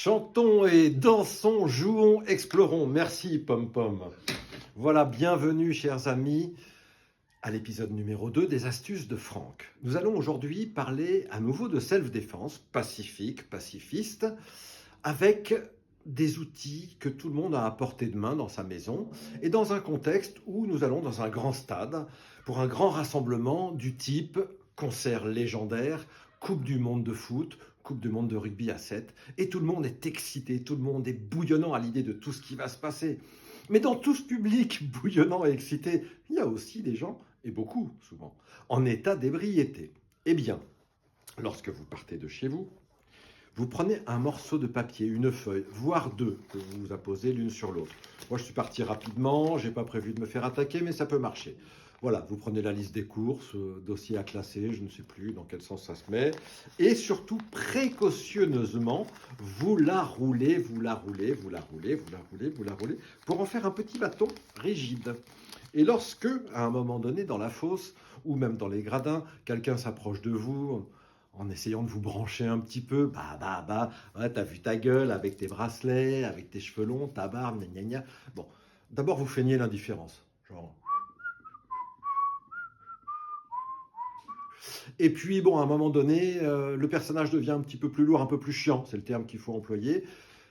Chantons et dansons, jouons, explorons. Merci, Pom Pom. Voilà, bienvenue, chers amis, à l'épisode numéro 2 des astuces de Franck. Nous allons aujourd'hui parler à nouveau de self-défense, pacifique, pacifiste, avec des outils que tout le monde a à portée de main dans sa maison et dans un contexte où nous allons dans un grand stade pour un grand rassemblement du type concert légendaire, Coupe du monde de foot, Coupe du monde de rugby à 7, et tout le monde est excité, tout le monde est bouillonnant à l'idée de tout ce qui va se passer. Mais dans tout ce public bouillonnant et excité, il y a aussi des gens, et beaucoup souvent, en état d'ébriété. Eh bien, lorsque vous partez de chez vous, vous prenez un morceau de papier, une feuille, voire deux, que vous apposez l'une sur l'autre. Moi, je suis parti rapidement, j'ai pas prévu de me faire attaquer, mais ça peut marcher. Voilà, vous prenez la liste des courses, dossier à classer, je ne sais plus dans quel sens ça se met, et surtout, précautionneusement, vous la roulez, vous la roulez, vous la roulez, vous la roulez, vous la roulez, pour en faire un petit bâton rigide. Et lorsque, à un moment donné, dans la fosse, ou même dans les gradins, quelqu'un s'approche de vous, en essayant de vous brancher un petit peu, ouais, t'as vu ta gueule avec tes bracelets, avec tes cheveux longs, ta barbe, gna gna gna. Bon, d'abord vous feignez l'indifférence, genre. Et puis bon, à un moment donné, le personnage devient un petit peu plus lourd, un peu plus chiant, c'est le terme qu'il faut employer.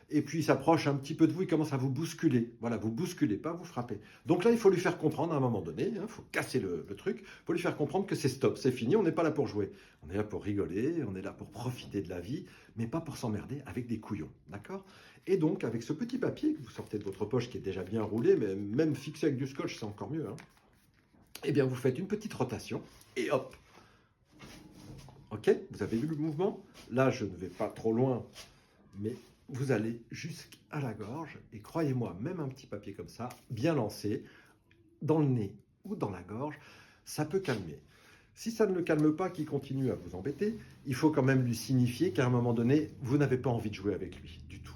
Et puis il s'approche un petit peu de vous, il commence à vous bousculer. Voilà, vous bousculez, pas vous frappez. Donc là, il faut lui faire comprendre à un moment donné, il faut casser le truc, il faut lui faire comprendre que c'est stop, c'est fini, on n'est pas là pour jouer. On est là pour rigoler, on est là pour profiter de la vie, mais pas pour s'emmerder avec des couillons, d'accord? Et donc, avec ce petit papier que vous sortez de votre poche, qui est déjà bien roulé, mais même fixé avec du scotch, c'est encore mieux, hein, eh bien, vous faites une petite rotation, et hop, ok? Vous avez vu le mouvement? Là, je ne vais pas trop loin, mais vous allez jusqu'à la gorge, et croyez-moi, même un petit papier comme ça, bien lancé, dans le nez ou dans la gorge, ça peut calmer. Si ça ne le calme pas, qu'il continue à vous embêter, il faut quand même lui signifier qu'à un moment donné, vous n'avez pas envie de jouer avec lui du tout.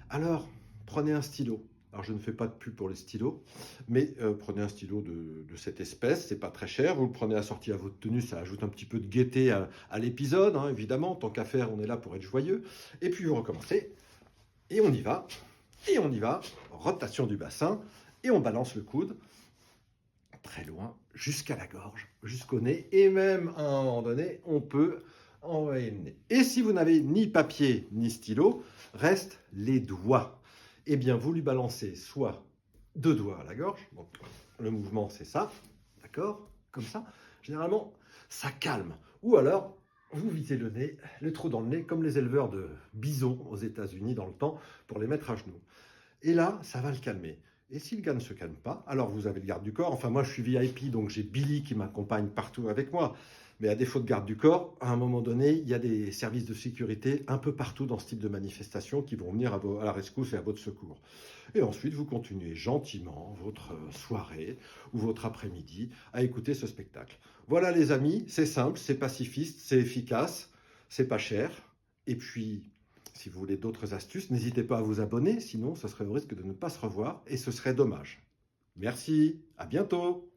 Alors, prenez un stylo. Alors, je ne fais pas de pub pour les stylos, mais prenez un stylo de cette espèce, c'est pas très cher. Vous le prenez assorti à votre tenue, ça ajoute un petit peu de gaieté à l'épisode, hein, évidemment. Tant qu'à faire, on est là pour être joyeux. Et puis, vous recommencez, et on y va, et on y va. Rotation du bassin, et on balance le coude très loin, jusqu'à la gorge, jusqu'au nez, et même à un moment donné, on peut envoyer le nez. Et si vous n'avez ni papier ni stylo, restent les doigts. Eh bien, vous lui balancez soit deux doigts à la gorge, donc le mouvement c'est ça, d'accord, comme ça. Généralement, ça calme. Ou alors, vous visez le nez, le trou dans le nez, comme les éleveurs de bisons aux États-Unis dans le temps, pour les mettre à genoux. Et là, ça va le calmer. Et si le gars ne se calme pas, alors vous avez le garde du corps. Enfin, moi, je suis VIP, donc j'ai Billy qui m'accompagne partout avec moi. Mais à défaut de garde du corps, à un moment donné, il y a des services de sécurité un peu partout dans ce type de manifestation qui vont venir à la rescousse et à votre secours. Et ensuite, vous continuez gentiment votre soirée ou votre après-midi à écouter ce spectacle. Voilà les amis, c'est simple, c'est pacifiste, c'est efficace, c'est pas cher. Et puis, si vous voulez d'autres astuces, n'hésitez pas à vous abonner, sinon ce serait au risque de ne pas se revoir et ce serait dommage. Merci, à bientôt!